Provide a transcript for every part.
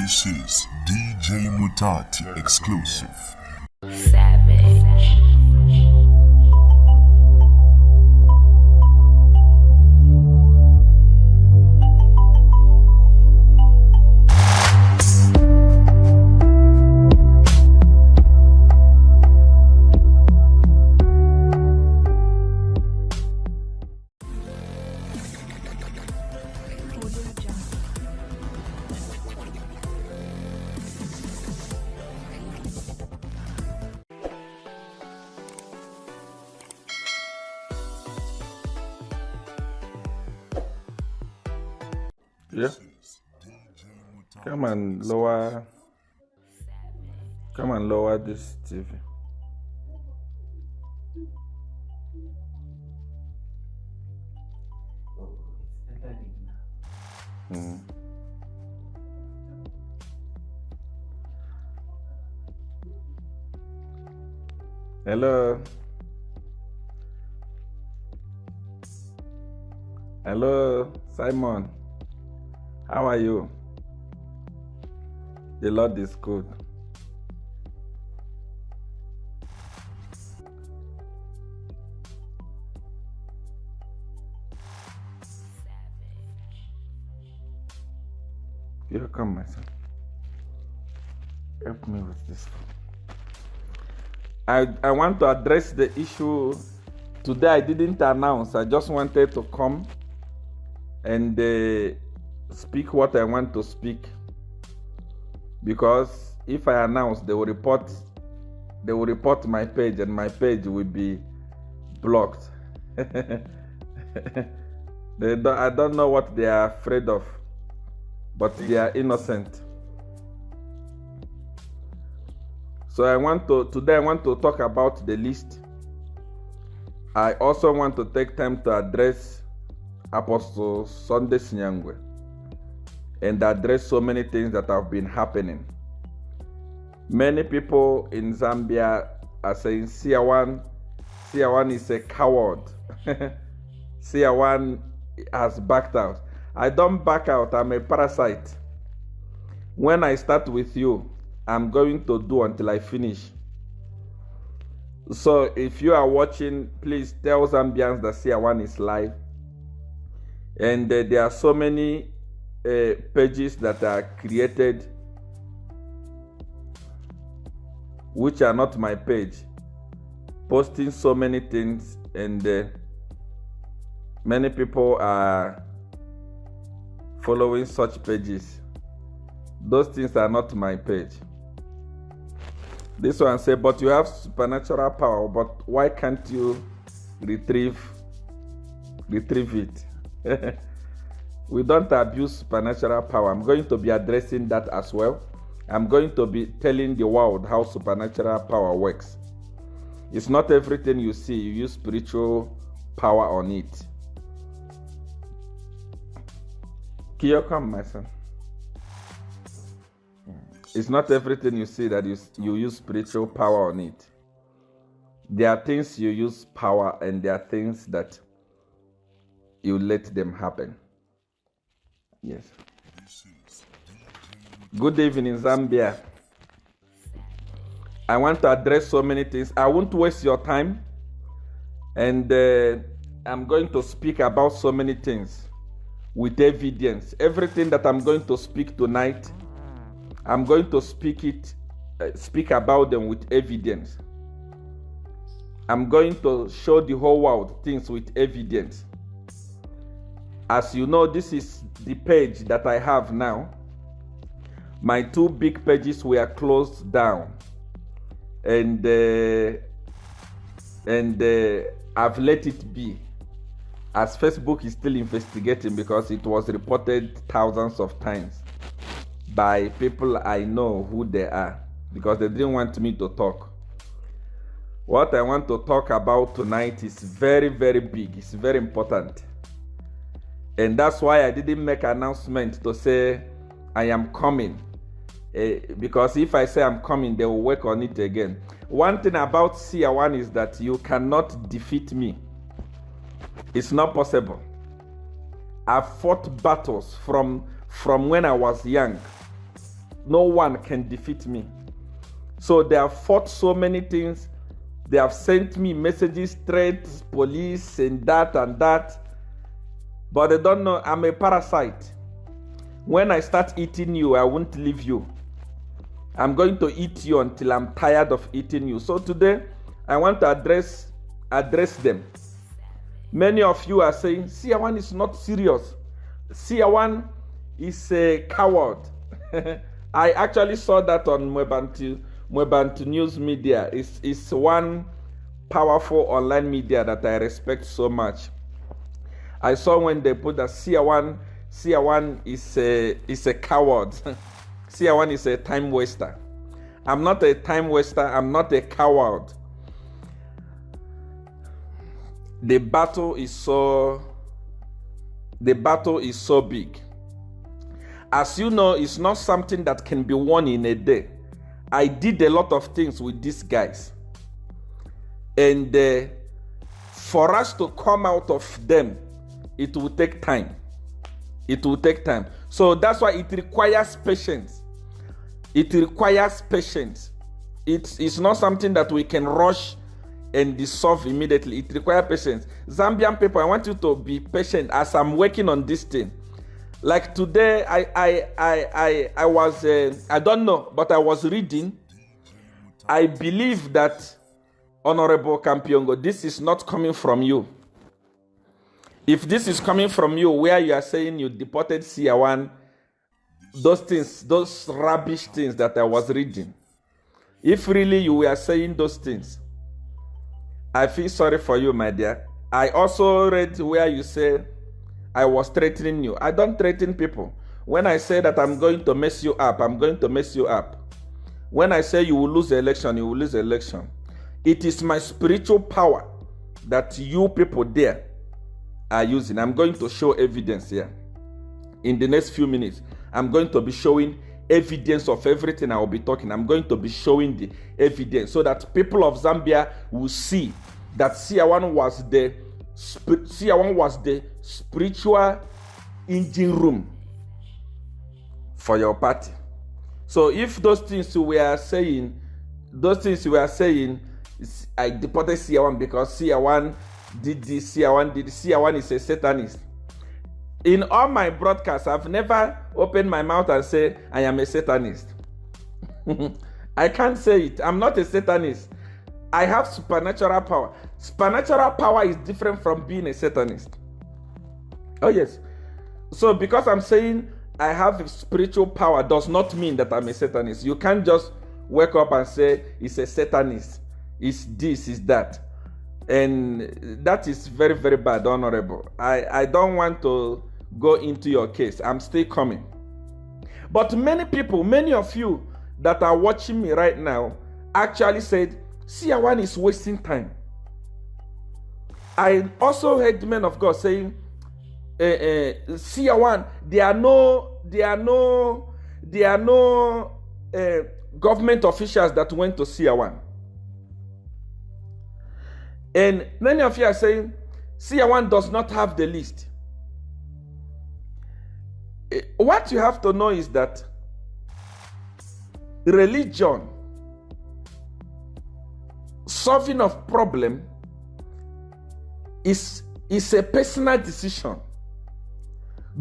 This is DJ Mutati exclusive. Savage. Yeah. Come and lower this TV. Hello. Hello, Simon. How are you? The Lord is good. Here come, my son. Help me with this. I want to address the issue. Today I didn't announce. I just wanted to come and speak what I want to speak, because if I announce, they will report my page, and my page will be blocked. I don't know what they are afraid of, but they are innocent. So today I want to talk about the list. I also want to take time to address Apostle Sunday Sinyangwe and address so many things that have been happening. Many people in Zambia are saying Seer is a coward. Seer has backed out. I don't back out. I'm a parasite. When I start with you, I'm going to do until I finish. So if you are watching, please tell Zambians that Seer is live. And there are so many pages that are created which are not my page, posting so many things, and many people are following such pages. Those things are not my page. This one say, but you have supernatural power, but why can't you retrieve it? We don't abuse supernatural power. I'm going to be addressing that as well. I'm going to be telling the world how supernatural power works. It's not everything you see, you use spiritual power on it. Kiyo, come, my son. It's not everything you see that you use spiritual power on it. There are things you use power, and there are things that you let them happen. Yes. Good evening, Zambia. I want to address so many things. I won't waste your time. And I'm going to speak about so many things with evidence. Everything that I'm going to speak tonight, I'm going to speak about them with evidence. I'm going to show the whole world things with evidence. As you know, this is the page that I have now. My two big pages were closed down, and I've let it be, as Facebook is still investigating, because it was reported thousands of times by people I know who they are, because they didn't want me to talk. What I want to talk about tonight is very, very big. It's very important. And that's why I didn't make an announcement to say I am coming. Because if I say I'm coming, they will work on it again. One thing about Seer is that you cannot defeat me. It's not possible. I've fought battles from when I was young. no one can defeat me. So they have fought so many things. They have sent me messages, threats, police, and that and that. But they don't know I'm a parasite. When I start eating you, I won't leave you. I'm going to eat you until I'm tired of eating you. So today, I want to address them. Many of you are saying, Seer is not serious. Seer is a coward. I actually saw that on Mpundu News Media. It's one powerful online media that I respect so much. I saw when they put that Seer is a coward. Seer is a time waster. I'm not a time waster. I'm not a coward. The battle is so big. As you know, it's not something that can be won in a day. I did a lot of things with these guys. And for us to come out of them, it will take time. It will take time. So that's why it requires patience. It requires patience. It's not something that we can rush and dissolve immediately. It requires patience. Zambian people, I want you to be patient as I'm working on this thing. Like today, I was, I don't know, but I was reading. I believe that, Honorable Kampiongo, this is not coming from you. If this is coming from you, where you are saying you deported Seer, those things, those rubbish things that I was reading, if really you were saying those things, I feel sorry for you, my dear. I also read where you say I was threatening you. I don't threaten people. When I say that I'm going to mess you up, I'm going to mess you up. When I say you will lose the election, you will lose the election. It is my spiritual power that you people there are using. I'm going to show evidence here. In the next few minutes, I'm going to be showing evidence of everything I will be talking. I'm going to be showing the evidence so that people of Zambia will see that Seer was the spiritual engine room for your party. So if those things we are saying, I deported Seer because Seer did this, Seer did this. Seer is a Satanist. In all my broadcasts, I've never opened my mouth and say I am a Satanist. I can't say it. I'm not a Satanist. I have supernatural power. Supernatural power is different from being a Satanist. Oh yes. So because I'm saying I have spiritual power does not mean that I'm a Satanist. You can't just wake up and say it's a Satanist. It's this, it's that. And that is very, very bad, Honorable. I don't want to go into your case. I'm still coming. But many people, many of you that are watching me right now actually said, Seer is wasting time. I also heard men of God saying, Seer, there are no government officials that went to Seer. And many of you are saying, Seer does not have the list. What you have to know is that religion, solving of problem, is a personal decision.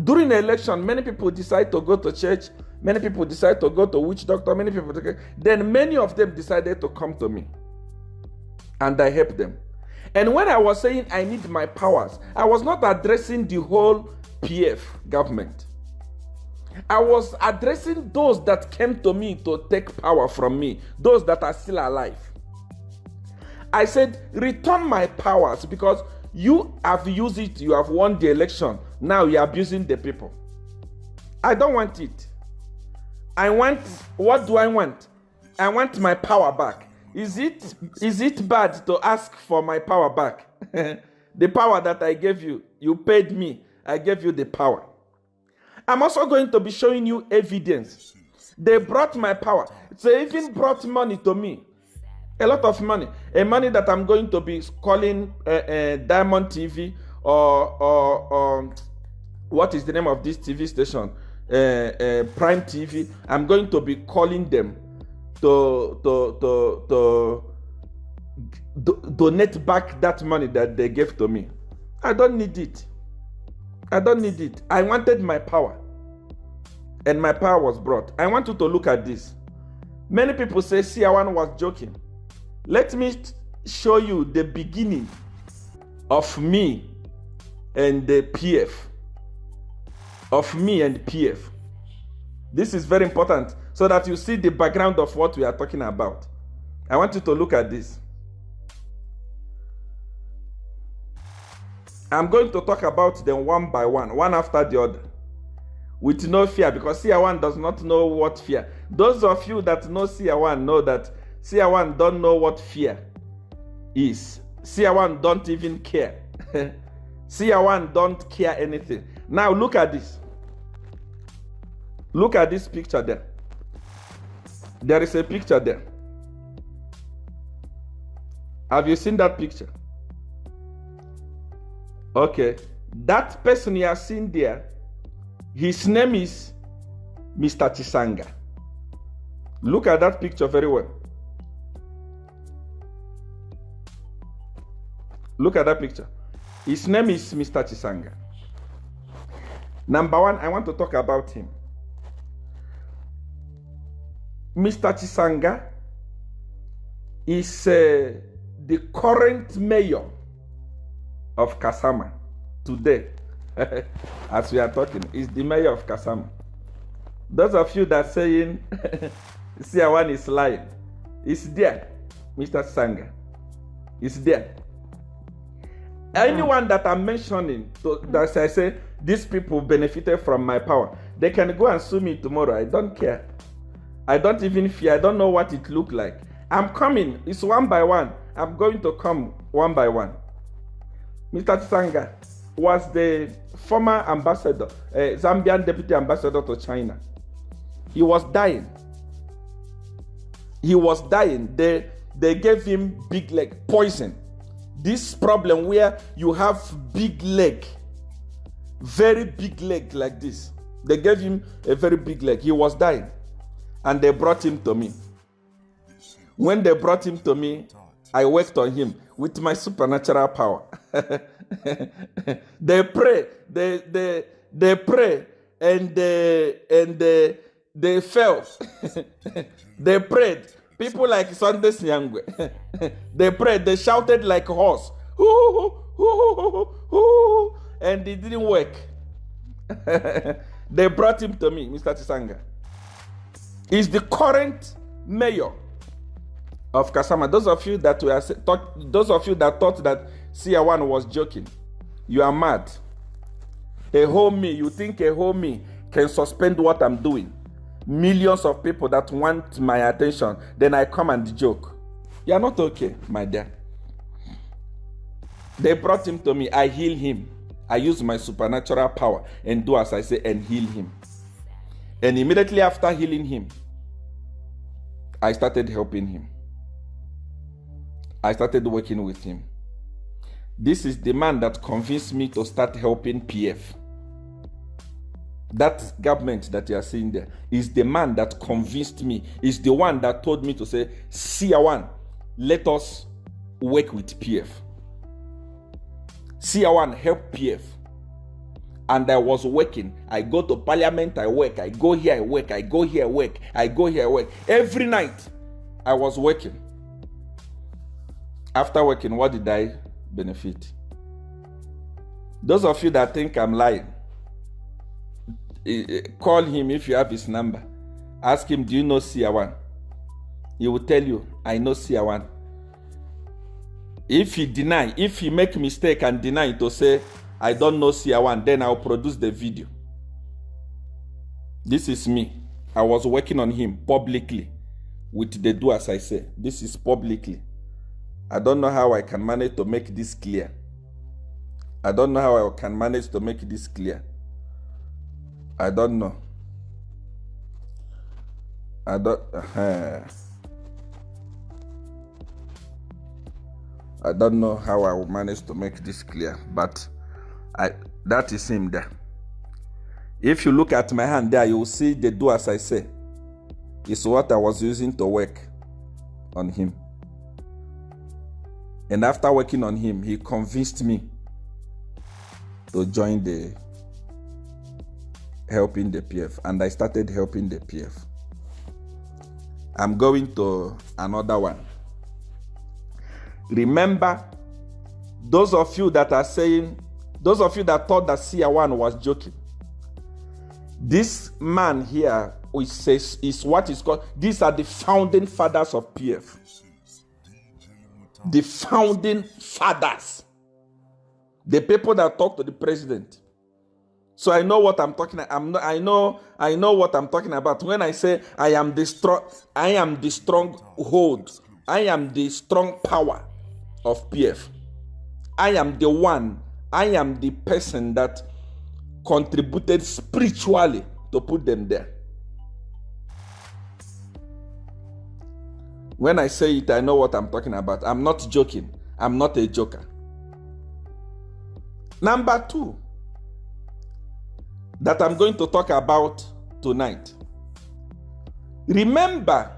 During the election, many people decide to go to church, many people decide to go to witch doctor, then many of them decided to come to me. And I helped them. And when I was saying I need my powers, I was not addressing the whole PF government. I was addressing those that came to me to take power from me, those that are still alive. I said, return my powers because you have used it, you have won the election. Now you are abusing the people. I don't want it. What do I want? I want my power back. Is it bad to ask for my power back? The power that I gave you, you paid me, I gave you the power. I'm also going to be showing you evidence. They brought my power. They even brought money to me. A lot of money. A money that I'm going to be calling Diamond TV or what is the name of this TV station? Prime TV. I'm going to be calling them to donate back that money that they gave to me. I don't need it. I don't need it. I wanted my power, and my power was brought. I want you to look at this. Many people say Siawan was joking. Let me show you the beginning of me and the PF. Of me and PF. This is very important so that you see the background of what we are talking about. I want you to look at this. I'm going to talk about them one by one, one after the other, with no fear, because Siawan does not know what fear. Those of you that know Siawan know that Siawan don't know what fear is. Siawan don't even care. Siawan don't care anything. Now look at this. Look at this picture there. There is a picture there. Have you seen that picture? Okay. That person you are seeing there, his name is Mr. Chisanga. Look at that picture very well. Look at that picture. His name is Mr. Chisanga. Number one, I want to talk about him. Mr. Chisanga is the current mayor of Kasama today. As we are talking, is the mayor of Kasama. Those of you that saying Siawan is lying, it's there. Mr. Chisanga is there. Anyone that I'm mentioning, that I say these people benefited from my power, they can go and sue me tomorrow. I don't care. I don't even fear. I don't know what it looked like. I'm coming. It's one by one. I'm going to come one by one. Mr. Chisanga was the former ambassador, Zambian deputy ambassador to China. He was dying. He was dying. They gave him big leg poison. This problem where you have big leg, very big leg like this. They gave him a very big leg. He was dying. And they brought him to me. When they brought him to me, I worked on him with my supernatural power. They pray, they pray, and they fell. They prayed. People like Sunday Nyangwe, they prayed, they shouted like a horse. And it didn't work. They brought him to me, Mr. Chisanga. He's the current mayor of Kasama. Those of you that thought that Siawan was joking, you are mad. A whole me, you think a whole me can suspend what I'm doing? Millions of people that want my attention, then I come and joke. You are not okay, my dear. They brought him to me. I heal him. I use my supernatural power and do as I say and heal him. And immediately after healing him, I started helping him. I started working with him. This is the man that convinced me to start helping PF. That government that you are seeing there is the man that convinced me, is the one that told me to say, Siawan, let us work with PF. Siawan, help PF. And I was working. I go to parliament, I work. I go here, I work. I go here, I work. I go here, I work. Every night, I was working. After working, what did I benefit? Those of you that think I'm lying, call him if you have his number. Ask him, do you know Siawan? He will tell you, I know Siawan. If he make mistake and deny to say, I don't know Siawan, then I'll produce the video. This is me. I was working on him publicly with the do as I say. This is publicly. I don't know how I can manage to make this clear. I don't know how I can manage to make this clear. I don't know. I don't know how I will manage to make this clear, but that is him there. If you look at my hand there, you will see the do as I say. It's what I was using to work on him. And after working on him, he convinced me to join the helping the PF, and I started helping the PF. I'm going to another one. Remember, those of you that are saying, those of you that thought that Seer 1 was joking, this man here is what is called, these are the founding fathers of PF. The founding fathers. The people that talk to the president. So I know what I'm talking about. I know what I'm talking about. When I say I am the stronghold, I am the strong power of PF. I am the person that contributed spiritually to put them there. When I say it, I know what I'm talking about. I'm not joking. I'm not a joker. Number 2 that I'm going to talk about tonight. Remember,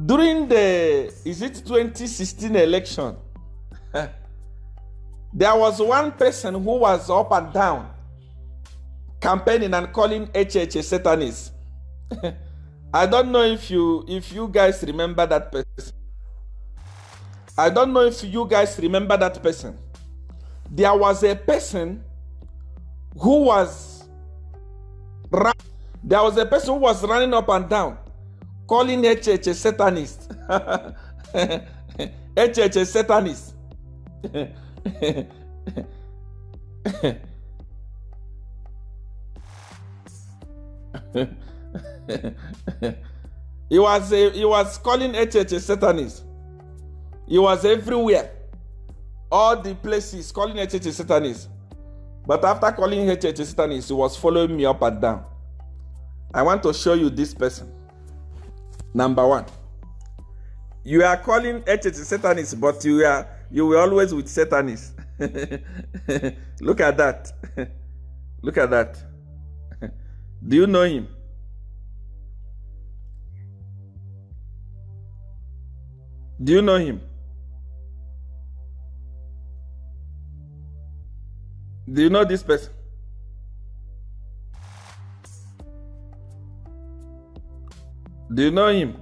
during the 2016 election, there was one person who was up and down campaigning and calling HH a Satanist. I don't know if you guys remember that person. I don't know if you guys remember that person. There was a person who was running up and down calling HH a Satanist. HH a Satanist. He was calling HH a Satanist. He was everywhere. All the places calling HH a Satanist. But after calling HH a Satanist, he was following me up and down. I want to show you this person. Number 1. You are calling HH a Satanist, but you were always with Satanists. Look at that. Look at that. Do you know him? Do you know him? Do you know this person? Do you know him?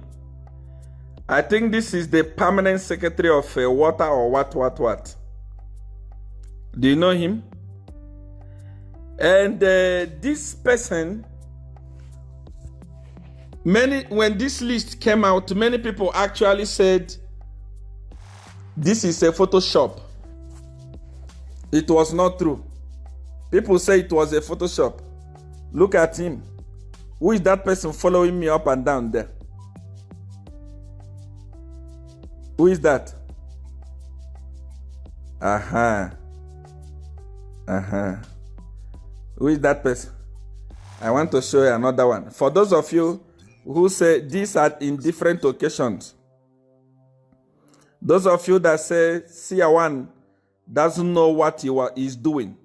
I think this is the permanent secretary of water or what. Do you know him? And this person, when this list came out, many people actually said this is a Photoshop. It was not true. People say it was a Photoshop. Look at him. Who is that person following me up and down there? Who is that? Who is that person? I want to show you another one. For those of you who say these are in different occasions, those of you that say Seer 1 doesn't know what he is doing.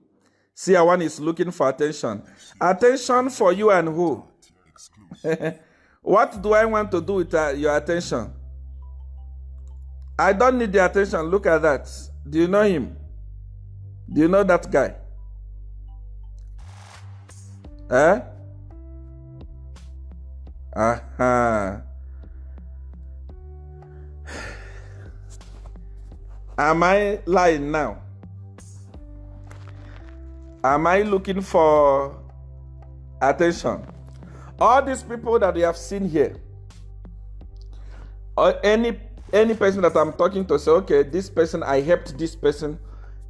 Seer 1 is looking for attention. Attention for you and who? What do I want to do with your attention? I don't need the attention. Look at that. Do you know him? Do you know that guy? Am I lying now? Am I looking for attention? All these people that you have seen here, or any person that I'm talking to, say, okay, this person, I helped this person.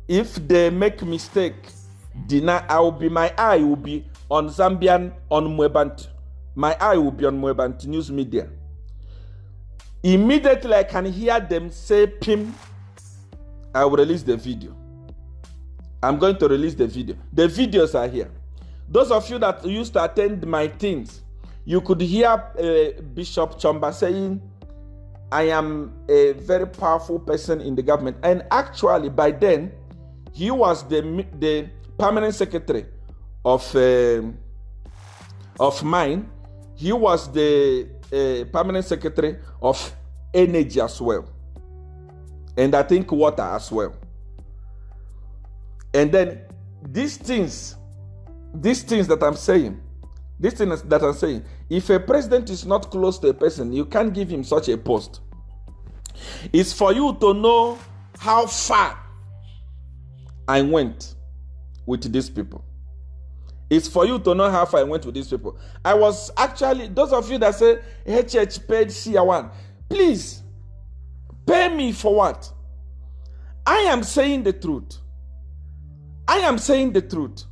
If they make mistake, my eye will be on Zambian, on Mwebant. My eye will be on Mwebant news media. Immediately I can hear them say PIM, I will release the video. I'm going to release the video. The videos are here. Those of you that used to attend my things, you could hear Bishop Chomba saying, I am a very powerful person in the government. And actually, by then, He was the permanent secretary of mine. He was the permanent secretary of energy as well, and I think water as well. And then these things that I'm saying, if a president is not close to a person, you can't give him such a post. It's for you to know how far I went with these people. It's for you to know how far I went with these people. I was actually, those of you that say HH paid Seer, please pay me for what? I am saying the truth. I am saying the truth.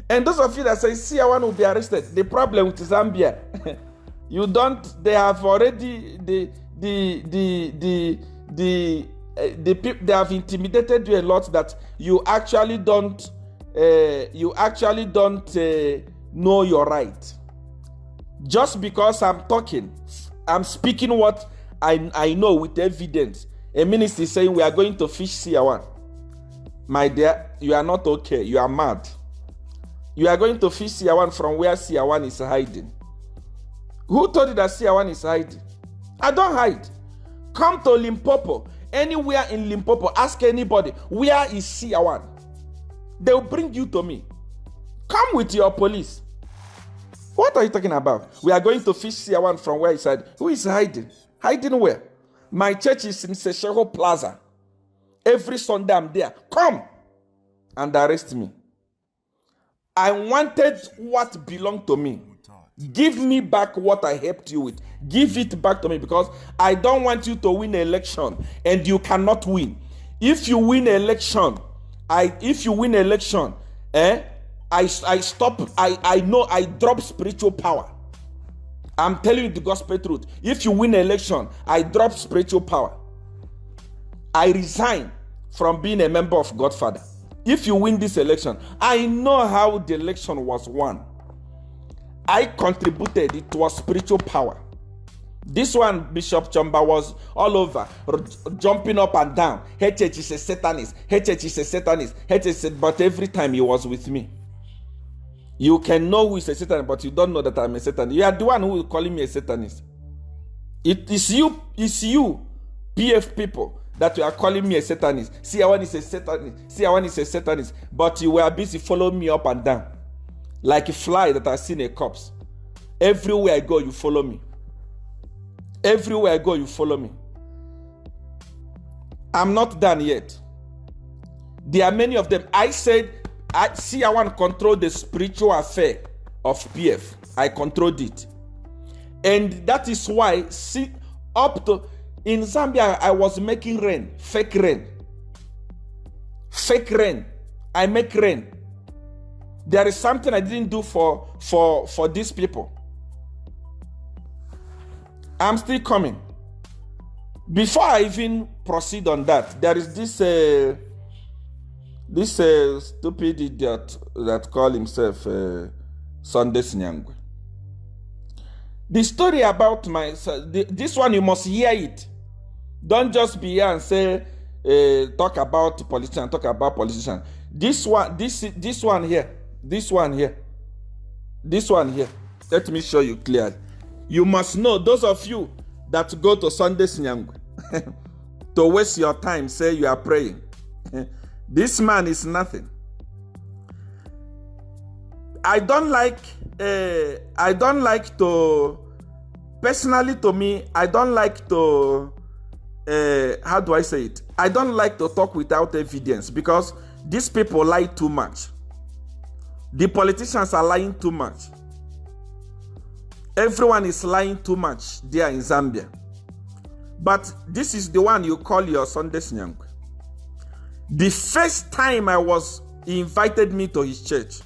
And those of you that say Seer will be arrested, the problem with Zambia, they have already they have intimidated you a lot that you actually don't know your right. Just because I'm speaking what I know with evidence. A minister is saying we are going to fish Seer. My dear, you are not okay. You are mad. You are going to fish Seer from where Seer is hiding. Who told you that Seer is hiding? I don't hide. Come to Limpopo. Anywhere in Limpopo, ask anybody, where is Seer? They will bring you to me. Come with your police. What are you talking about? We are going to fish Seer from where he's hiding. Who is hiding? Hiding where? My church is in Seshego Plaza. Every Sunday I'm there. Come and arrest me. I wanted what belonged to me. Give me back what I helped you with. Give it back to me, because I don't want you to win an election and you cannot win. If you win an election, I know I drop spiritual power. I'm telling you the gospel truth. If you win an election, I drop spiritual power. I resign from being a member of Godfather. If you win this election, I know how the election was won. I contributed. It was spiritual power. This one, Bishop Chamba, was all over, jumping up and down. HH is a Satanist. HH is a Satanist. HH said, but every time he was with me. You can know who is a Satanist, but you don't know that I'm a Satanist. You are the one who is calling me a Satanist. It is you, PF people, that you are calling me a Satanist. Seer is a Satanist. Seer is a Satanist. But you were busy following me up and down, like a fly that has seen a corpse. Everywhere I go, you follow me. Everywhere I go, you follow me. I'm not done yet. There are many of them. I said, I control the spiritual affair of PF. I controlled it. And that is why, in Zambia, I was making rain, fake rain. Fake rain. I make rain. There is something I didn't do for these people. I'm still coming. Before I even proceed on that, there is this stupid idiot that call himself Sunday Nyangwe. The story about this one, you must hear it. Don't just be here and say talk about politician. This one here. Let me show you clearly. You must know, those of you that go to Sunday Nyangwe to waste your time, say you are praying. This man is nothing. I don't like to, personally to me, I don't like to, how do I say it? I don't like to talk without evidence, because these people lie too much. The politicians are lying too much. Everyone is lying too much there in Zambia. But this is the one you call your Sunday Nyangwe. The first time he invited me to his church.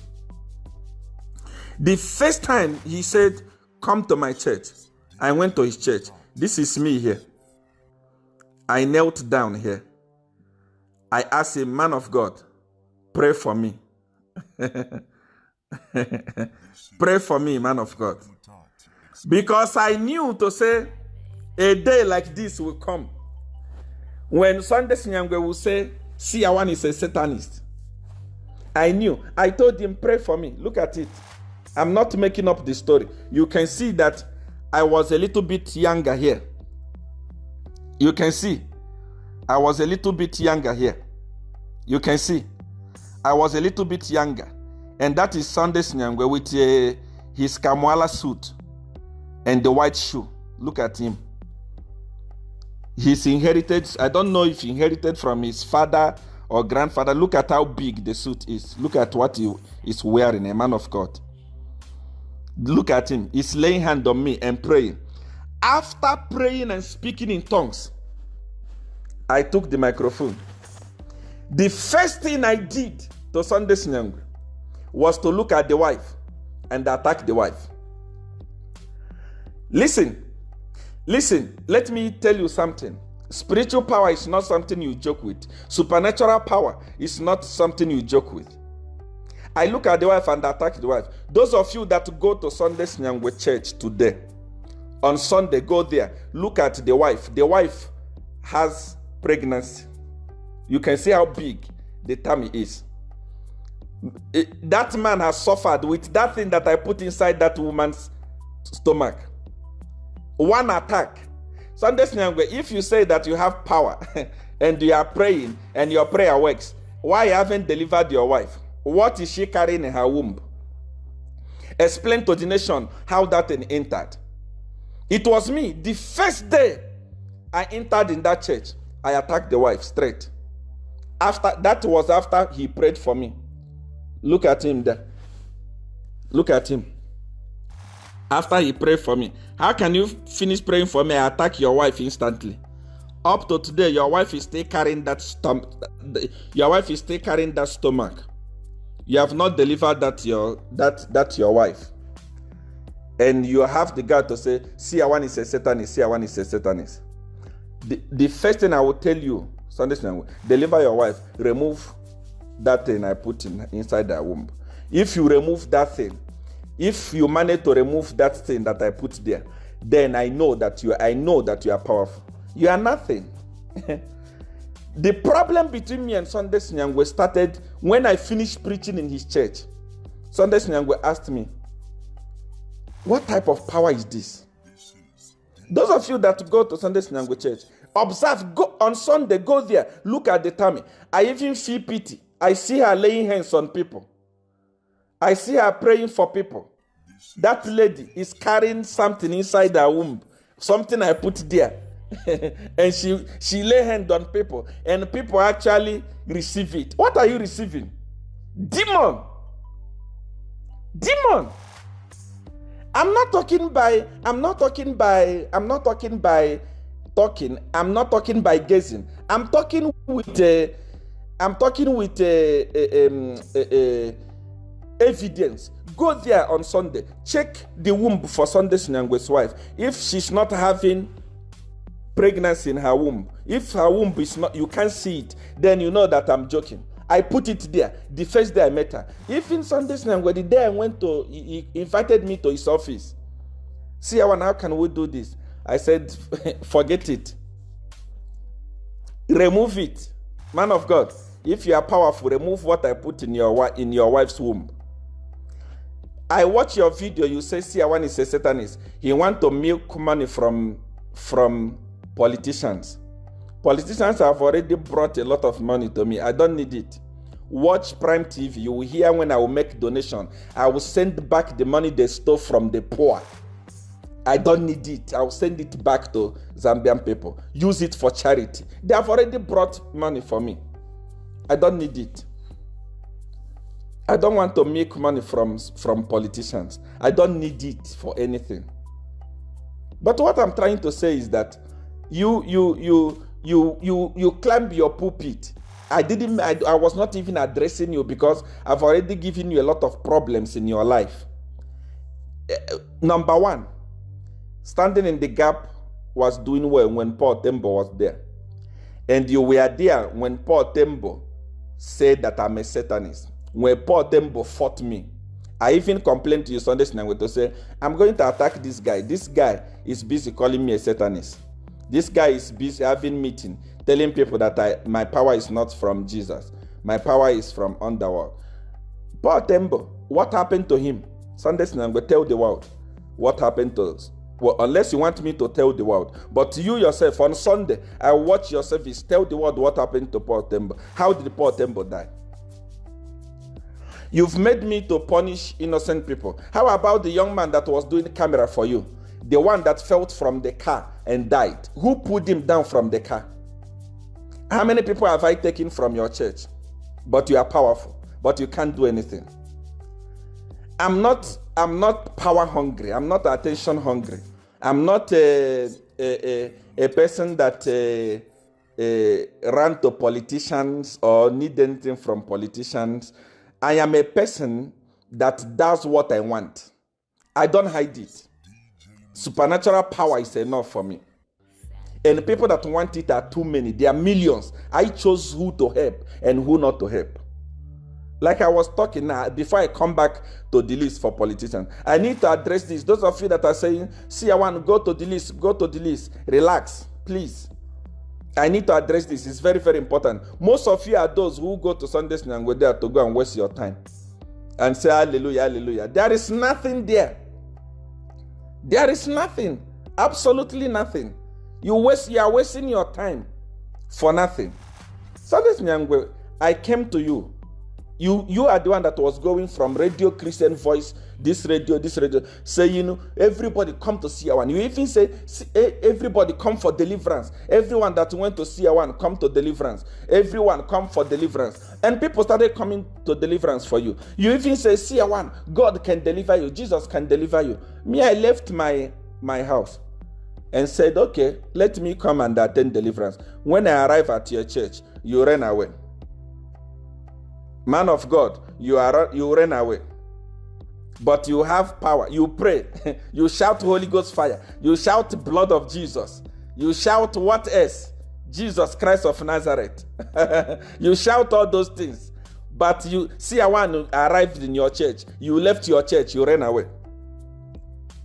The first time he said, come to my church. I went to his church. This is me here. I knelt down here. I asked him, man of God, pray for me. Pray for me, man of God. Because I knew to say a day like this will come when Sunday Nyangwe will say, Seer one is a Satanist. I knew. I told him, pray for me. Look at it. I'm not making up the story. You can see that I was a little bit younger here. You can see I was a little bit younger here. You can see I was a little bit younger. And that is Sunday Nyangwe with his Kamwala suit and the white shoe. Look at him. He's inherited, I don't know if he inherited from his father or grandfather. Look at how big the suit is. Look at what he is wearing, a man of God. Look at him. He's laying hand on me and praying. After praying and speaking in tongues, I took the microphone. The first thing I did to Sunday Nyangwe was to look at the wife and attack the wife. Listen, let me tell you something. Spiritual power is not something you joke with. Supernatural power is not something you joke with. I look at the wife and attack the wife. Those of you that go to Sunday Nyangwe Church today, on Sunday, go there. Look at the wife. The wife has pregnancy. You can see how big the tummy is. That man has suffered with that thing that I put inside that woman's stomach. One attack. Sunday Nyangwe, if you say that you have power and you are praying and your prayer works, why you haven't delivered your wife? What is she carrying in her womb? Explain to the nation how that thing entered. It was me. The first day I entered in that church, I attacked the wife straight. After he prayed for me. Look at him there. Look at him. After he prayed for me. How can you finish praying for me and attack your wife instantly? Up to today, your wife is still carrying that stomach. Your wife is still carrying that stomach. You have not delivered that your wife. And you have the guard to say, Seer one is a Satanist, Seer one is a Satanist. The first thing I will tell you, Sunday Nyangwe, deliver your wife, remove that thing I put inside her womb. If you remove that thing, if you manage to remove that thing that I put there, then I know that you are powerful. You are nothing. The problem between me and Sunday Nyangwe started when I finished preaching in his church. Sunday Nyangwe asked me, what type of power is this? Those of you that go to Sunday Nyangwe church, observe, go on Sunday, go there, look at the tummy. I even feel pity. I see her laying hands on people. I see her praying for people. That lady is carrying something inside her womb. Something I put there. And she lay hand on people. And people actually receive it. What are you receiving? Demon. Demon. I'm not talking by gazing. I'm talking with evidence. Go there on Sunday. Check the womb for Sunday Nyangwe's wife. If she's not having pregnancy in her womb, if her womb is not, you can't see it, then you know that I'm joking. I put it there the first day I met her. Even Sunday Nyangwe, the day I went to, he invited me to his office. See, how can we do this? I said, forget it. Remove it. Man of God, if you are powerful, remove what I put in your wife's womb. I watch your video, you say Seer one is a Satanist. He want to milk money from politicians. Politicians have already brought a lot of money to me. I don't need it. Watch Prime TV. You will hear when I will make donation. I will send back the money they stole from the poor. I don't need it. I will send it back to Zambian people. Use it for charity. They have already brought money for me. I don't need it. I don't want to make money from politicians. I don't need it for anything. But what I'm trying to say is that you climb your pulpit. I was not even addressing you because I've already given you a lot of problems in your life. Number one, standing in the gap was doing well when Paul Tembo was there. And you were there when Paul Tembo said that I'm a Satanist. When Paul Tembo fought me, I even complained to you Sunday Nyangwe to say, I'm going to attack this guy. This guy is busy calling me a Satanist. This guy is busy having meeting, telling people that my power is not from Jesus. My power is from underworld. Paul Tembo, what happened to him? Sundays I'm going to tell the world what happened to us. Well, unless you want me to tell the world. But you yourself, on Sunday, I watch your service, tell the world what happened to Paul Tembo. How did Paul Tembo die? You've made me to punish innocent people. How about the young man that was doing the camera for you? The one that fell from the car and died. Who pulled him down from the car? How many people have I taken from your church? But you are powerful, but you can't do anything. I'm not power hungry. I'm not attention hungry. I'm not a person that ran to politicians or need anything from politicians. I am a person that does what I want. I don't hide it. Supernatural power is enough for me. And the people that want it are too many. There are millions. I chose who to help and who not to help. Like I was talking now, before I come back to the list for politicians, I need to address this. Those of you that are saying, see, I want to go to the list, relax, please. I need to address this. It's very, very important. Most of you are those who go to Sundays and go there to go and waste your time and say, hallelujah, hallelujah. There is nothing there. There is nothing. Absolutely nothing. You are wasting your time for nothing. Sundays Nyangwe, I came to you. You are the one that was going from radio Christian Voice, this radio, saying everybody come to see one. You even say everybody come for deliverance. Everyone that went to see one come to deliverance. Everyone come for deliverance. And people started coming to deliverance for you. You even say, see one, God can deliver you. Jesus can deliver you. Me, I left my house and said, okay, let me come and attend deliverance. When I arrive at your church, you ran away. Man of God, you ran away. But you have power. You pray. You shout Holy Ghost fire. You shout blood of Jesus. You shout what else? Jesus Christ of Nazareth. You shout all those things. But you see one who arrived in your church. You left your church. You ran away.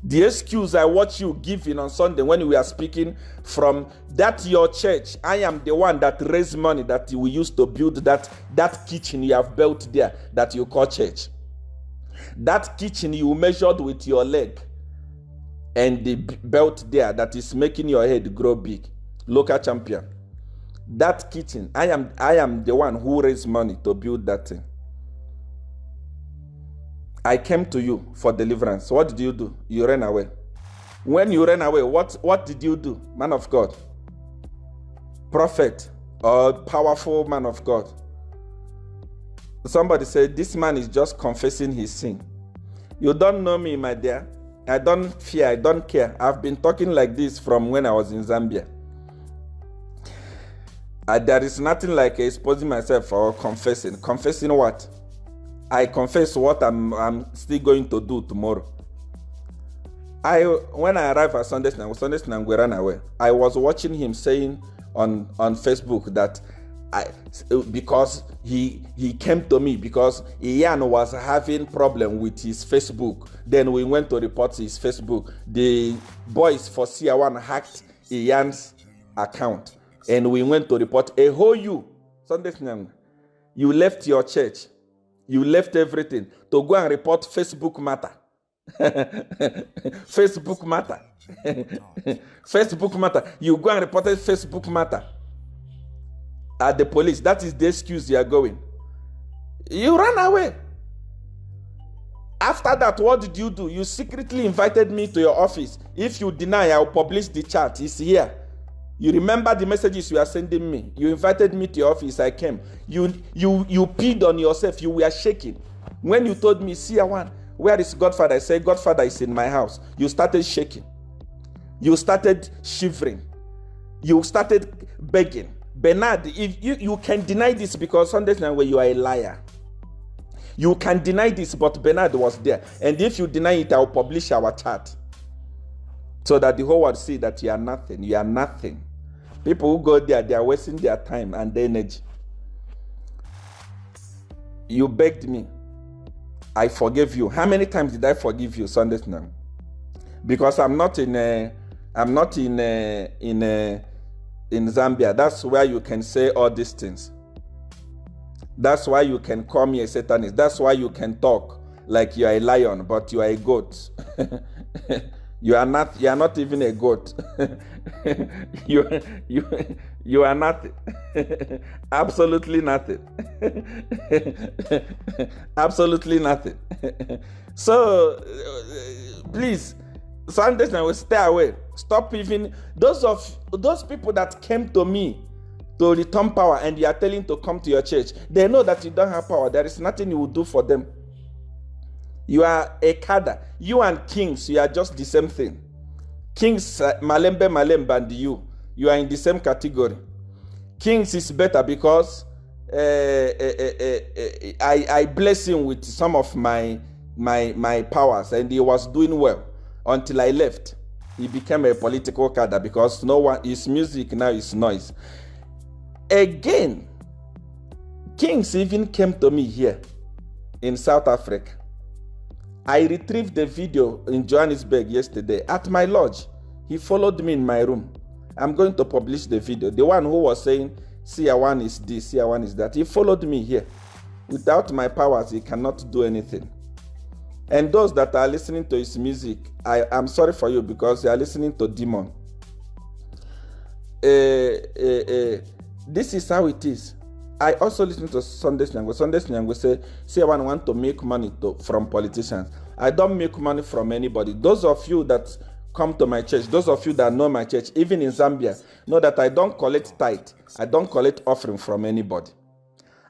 The excuse I watch you giving on Sunday when we are speaking from that your church, I am the one that raised money that we used to build that kitchen you have built there that you call church. That kitchen you measured with your leg and the belt there that is making your head grow big. Local champion. That kitchen, I am the one who raised money to build that thing. I came to you for deliverance. What did you do? You ran away. When you ran away, what did you do, man of God? Prophet or powerful man of God? Somebody said, this man is just confessing his sin. You don't know me, my dear. I don't fear, I don't care. I've been talking like this from when I was in Zambia. There is nothing like exposing myself or confessing. Confessing what? I confess what I'm still going to do tomorrow. When I arrived at Sunday night, we ran away. I was watching him saying on Facebook that because he came to me because Ian was having problem with his Facebook. Then we went to report his Facebook. The boys for CR1 hacked Ian's account, and we went to report a whole you. Sunday night, you left your church. You left everything to go and report Facebook matter. Facebook matter. Facebook matter. You go and report Facebook matter at the police. That is the excuse you are going. You ran away. After that, what did you do? You secretly invited me to your office. If you deny, I'll publish the chat. It's here. You remember the messages you are sending me. You invited me to your office. I came. You peed on yourself. You were shaking. When you told me, see one, where is Godfather? I said, Godfather is in my house. You started shaking. You started shivering. You started begging. Bernard, if you can deny this because Sunday night when you are a liar. You can deny this, but Bernard was there. And if you deny it, I will publish our chat. So that the whole world see that you are nothing. You are nothing. People who go there, they are wasting their time and their energy. You begged me. I forgave you. How many times did I forgive you Sunday night? Because I'm not in I'm not in Zambia. That's where you can say all these things. That's why you can call me a Satanist. That's why you can talk like you are a lion, but you are a goat. You are not even a goat. you are nothing. Absolutely nothing. Absolutely nothing. So please, Sundays now will stay away. Stop even those people that came to me to return power and you are telling to come to your church. They know that you don't have power. There is nothing you will do for them. You are a kada. You and kings, you are just the same thing. Kings, Malembe, and you are in the same category. Kings is better because I bless him with some of my powers, and he was doing well until I left. He became a political kada because no one, his music now is noise. Again, kings even came to me here in South Africa. I retrieved the video in Johannesburg yesterday at my lodge. He followed me in my room. I'm going to publish the video. The one who was saying, Seer one is this, Seer one is that. He followed me here. Without my powers, he cannot do anything. And those that are listening to his music, I'm sorry for you because you are listening to demon. This is how it is. I also listen to Sunday Nyango. Sunday Nyango say I want to make money from politicians. I don't make money from anybody. Those of you that come to my church, those of you that know my church, even in Zambia, know that I don't collect tithe. I don't collect offering from anybody.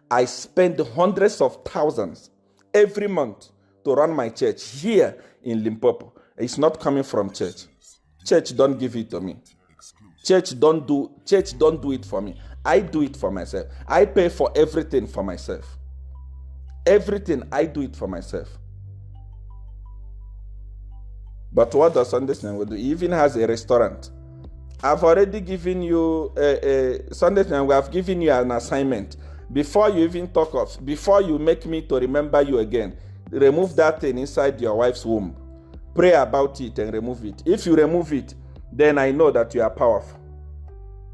I spend hundreds of thousands every month to run my church here in Limpopo. It's not coming from church. Church don't give it to me. Church don't do it for me. I do it for myself. I pay for everything for myself. Everything, I do it for myself. But what does Sunday Nyango do? He even has a restaurant. I've already given you, Sunday Nyango, I've given you an assignment. Before you even before you make me to remember you again, remove that thing inside your wife's womb. Pray about it and remove it. If you remove it, then I know that you are powerful.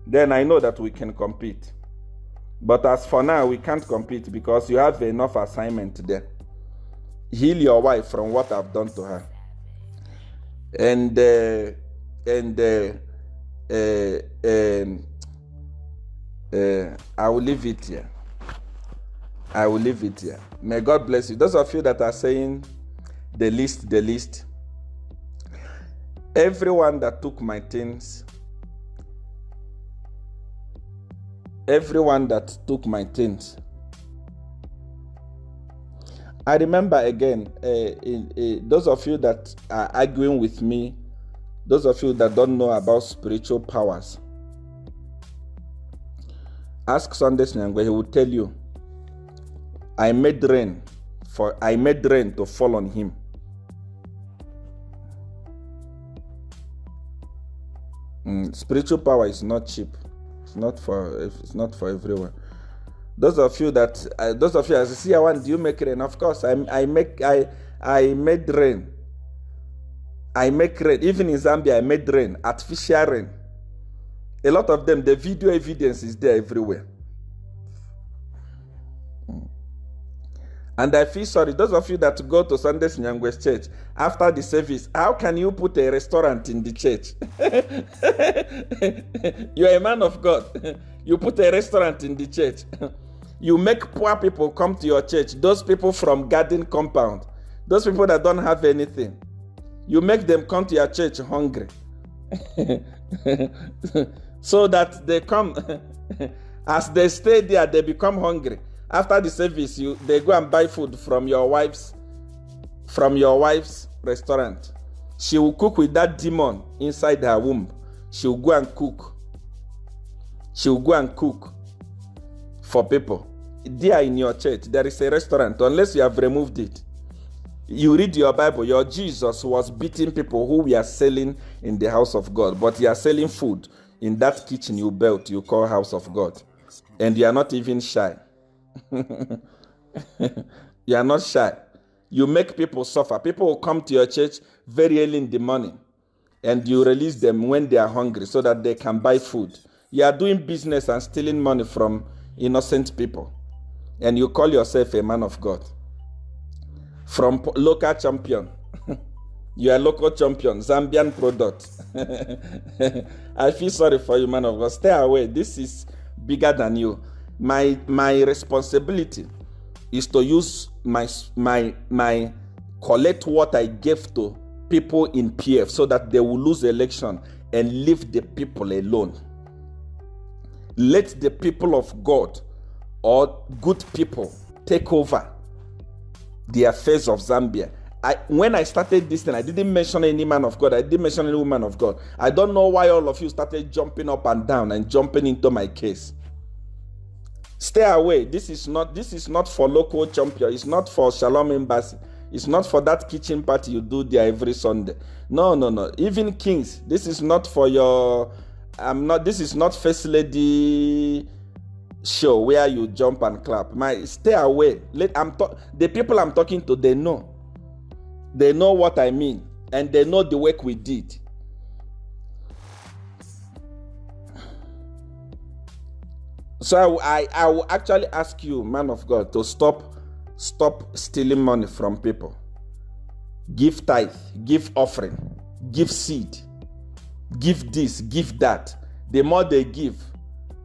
Then I know that we can compete. But as for now, we can't compete because you have enough assignment there. Heal your wife from what I've done to her. And I will leave it here. I will leave it here. May God bless you. Those of you that are saying the list. Everyone that took my things, I remember again, those of you that are arguing with me, those of you that don't know about spiritual powers, ask Sunday Nyango, he will tell you, I made rain to fall on him. Spiritual power is not cheap. It's not for everyone. Those of you as I see, do you make rain? Of course, I made rain. I make rain. Even in Zambia, I made rain, artificial rain. A lot of them, the video evidence is there everywhere. And I feel sorry, those of you that go to Sunday Nyango's church, after the service, how can you put a restaurant in the church? You're a man of God. You put a restaurant in the church. You make poor people come to your church, those people from garden compound, those people that don't have anything. You make them come to your church hungry. So that they come, as they stay there, they become hungry. After the service, they go and buy food from your wife's restaurant. She will cook with that demon inside her womb. She will go and cook. She will go and cook for people. There in your church, there is a restaurant, unless you have removed it. You read your Bible, your Jesus was beating people who were selling in the house of God, but you are selling food in that kitchen you built, you call house of God. And you are not even shy. You are not shy. You make people suffer. People will come to your church very early in the morning. and you release them when they are hungry so that they can buy food. You are doing business and stealing money from innocent people, and you call yourself a man of God. From local champion, you are local champion, Zambian product. I feel sorry for you, man of God. Stay away. This is bigger than you. My responsibility is to use my collect what I gave to people in PF so that they will lose the election and leave the people alone. Let the people of God or good people take over the affairs of Zambia. When I started this thing, I didn't mention any man of God. I didn't mention any woman of God. I don't know why all of you started jumping up and down and jumping into my case. Stay away. This is not for local champion. It's not for Shalom Embassy. It's not for that kitchen party you do there every Sunday. No. Even kings. This is not for your. This is not First Lady show where you jump and clap. Stay away. The people I'm talking to, they know. They know what I mean, and they know the work we did. So I will actually ask you, man of God, to stop stealing money from people. Give tithe, give offering, give seed, give this, give that. The more they give,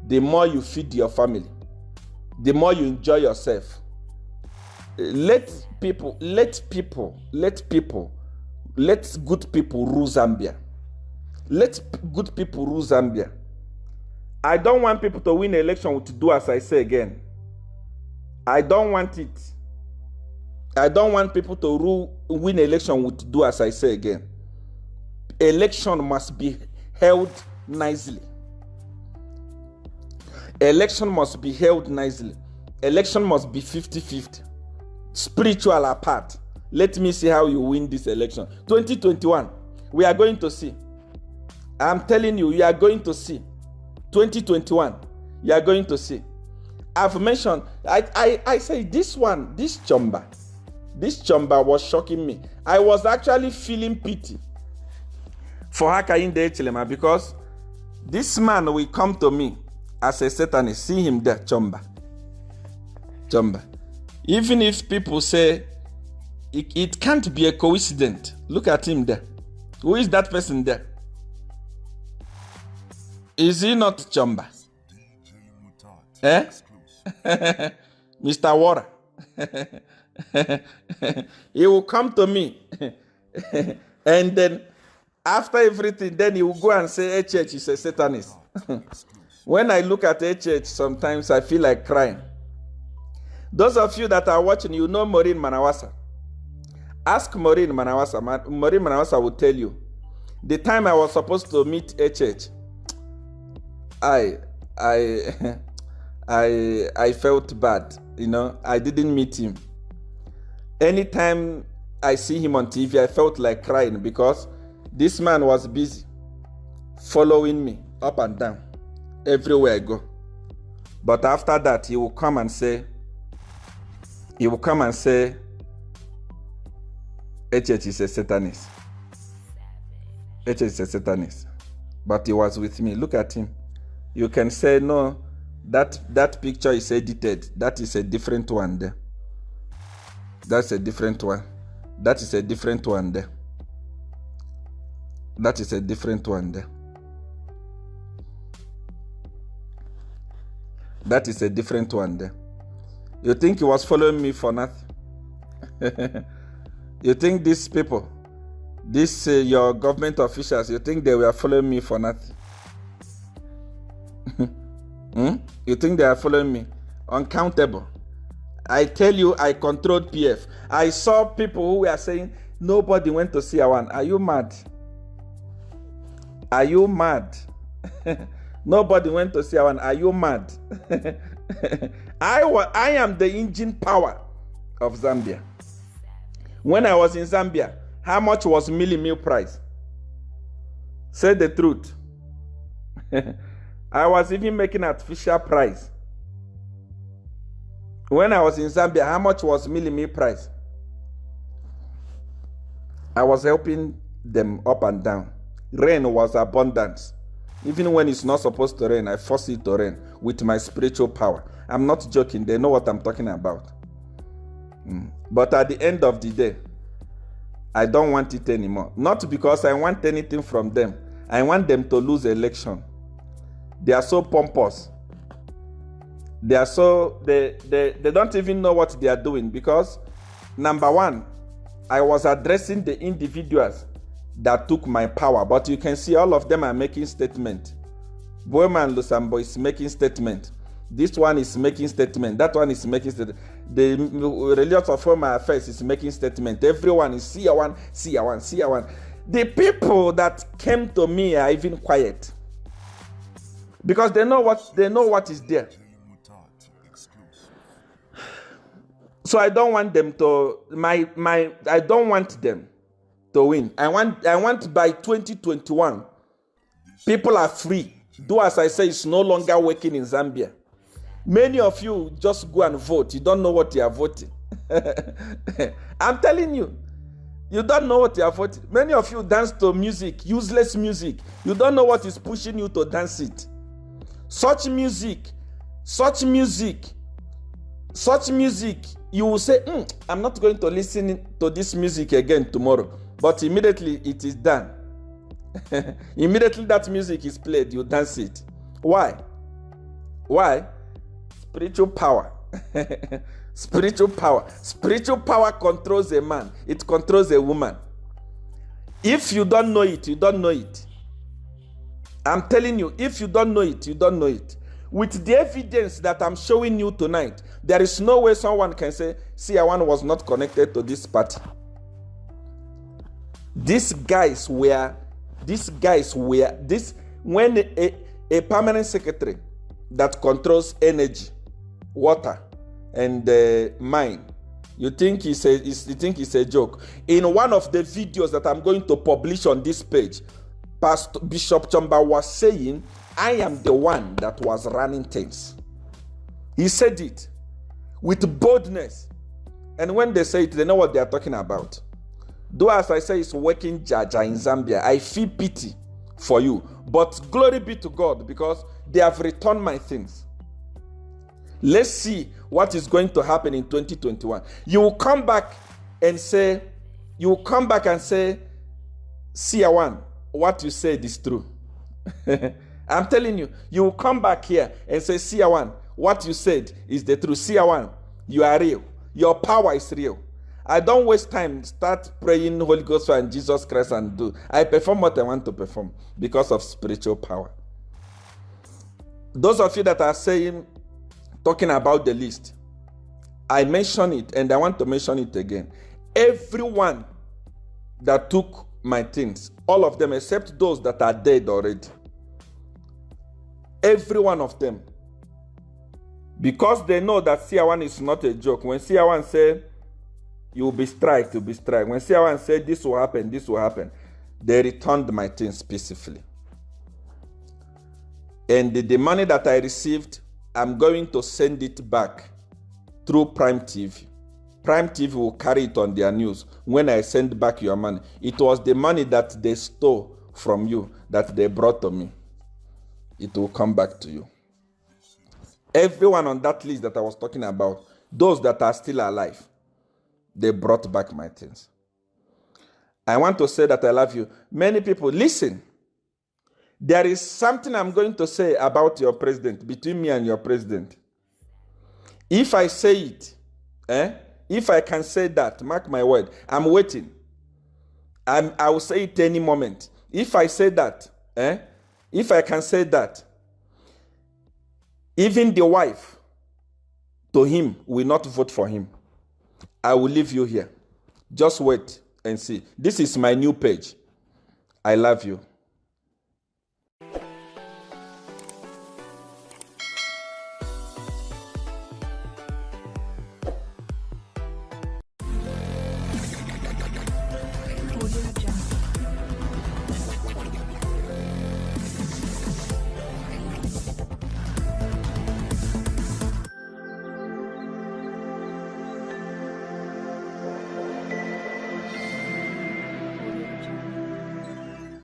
the more you feed your family, the more you enjoy yourself. Let good people rule Zambia. Let good people rule Zambia. I don't want people to win an election to do as I say again. I don't want it. I don't want people to win an election to do as I say again. Election must be held nicely. Election must be held nicely. Election must be 50-50. Spiritual apart. Let me see how you win this election. 2021, we are going to see. I'm telling you, you are going to see. 2021, you are going to see. I've mentioned, I say this chamba was shocking me. I was actually feeling pity for Hakainde Echilema because this man will come to me as a Satanist. See him there, chamba. Even if people say it can't be a coincidence, look at him there. Who is that person there? Is he not Chamba? Mr. Water. He will come to me and then after everything, then he will go and say HH is a Satanist. When I look at HH, sometimes I feel like crying. Those of you that are watching, you know Maureen Manawasa. Ask Maureen Manawasa. Maureen Manawasa will tell you. The time I was supposed to meet HH, I felt bad. You know, I didn't meet him. Anytime I see him on TV, I felt like crying because this man was busy following me up and down everywhere I go. But after that, he will come and say, HH is a Satanist. HH is a Satanist. But he was with me. Look at him. You can say, no, that picture is edited. That is a different one there. That's a different one. That is a different one there. That is a different one there. That is a different one there. You think he was following me for nothing? You think these people, your government officials, you think they were following me for nothing? You think they are following me? Uncountable. I tell you, I controlled PF. I saw people who were saying, nobody went to see one. Are you mad? Are you mad? Nobody went to see one. Are you mad? I am the engine power of Zambia. When I was in Zambia, how much was milli meal price? Say the truth. I was even making artificial price. When I was in Zambia, how much was milli meal price? I was helping them up and down. rain was abundant. Even when it's not supposed to rain, I force it to rain with my spiritual power. I'm not joking. They know what I'm talking about. But at the end of the day, I don't want it anymore. Not because I want anything from them. I want them to lose election. They are so pompous. They are so, they don't even know what they are doing, because number one, I was addressing the individuals that took my power, but you can see all of them are making statement. Boeman Lusambo is making statement. This one is making statement. That one is making statement. The religious of Home Affairs is making statement. Everyone is Seer one, Seer one, Seer one. The people that came to me are even quiet, because they know what is there. So I don't want them to I don't want them to win. I want by 2021 people are free. Do as I say, it's no longer working in Zambia. Many of you just go and vote. You don't know what you are voting. I'm telling you, you don't know what you are voting. Many of you dance to music, useless music. You don't know what is pushing you to dance it. Such music, you will say, I'm not going to listen to this music again tomorrow. But immediately it is done. Immediately that music is played, you dance it. Why? Spiritual power. Spiritual power. Spiritual power controls a man. It controls a woman. If you don't know it, you don't know it. I'm telling you, if you don't know it, you don't know it. With the evidence that I'm showing you tonight, there is no way someone can say, Seer one was not connected to this party. These guys were, when a permanent secretary that controls energy, water, and mine, you think it's a joke. In one of the videos that I'm going to publish on this page, Pastor Bishop Chamba was saying, I am the one that was running things. He said it with boldness. And when they say it, they know what they are talking about. Though as I say, it's working Jaja in Zambia, I feel pity for you. But glory be to God, because they have returned my things. Let's see what is going to happen in 2021. You will come back and say, Seer one, what you said is true. I'm telling you, you will come back here and say, Seer one, what you said is the truth. Seer one, you are real. Your power is real. I don't waste time, start praying Holy Ghost and Jesus Christ and do. I perform what I want to perform because of spiritual power. Those of you that are saying, talking about the list, I mention it and I want to mention it again. Everyone that took my things, all of them except those that are dead already. Every one of them. Because they know that Seer one is not a joke. When Seer one said, you will be strike, you'll be strike. When Seer one said, this will happen, they returned my things peacefully. And the money that I received, I'm going to send it back through Prime TV. Prime TV will carry it on their news when I send back your money. It was the money that they stole from you that they brought to me. It will come back to you. Everyone on that list that I was talking about, those that are still alive, they brought back my things. I want to say that I love you. Many people, listen. There is something I'm going to say about your president, between me and your president. If I say it, if I can say that, mark my word, I'm waiting. I will say it any moment. If I say that, if I can say that, even the wife to him will not vote for him. I will leave you here. Just wait and see. This is my new page. I love you.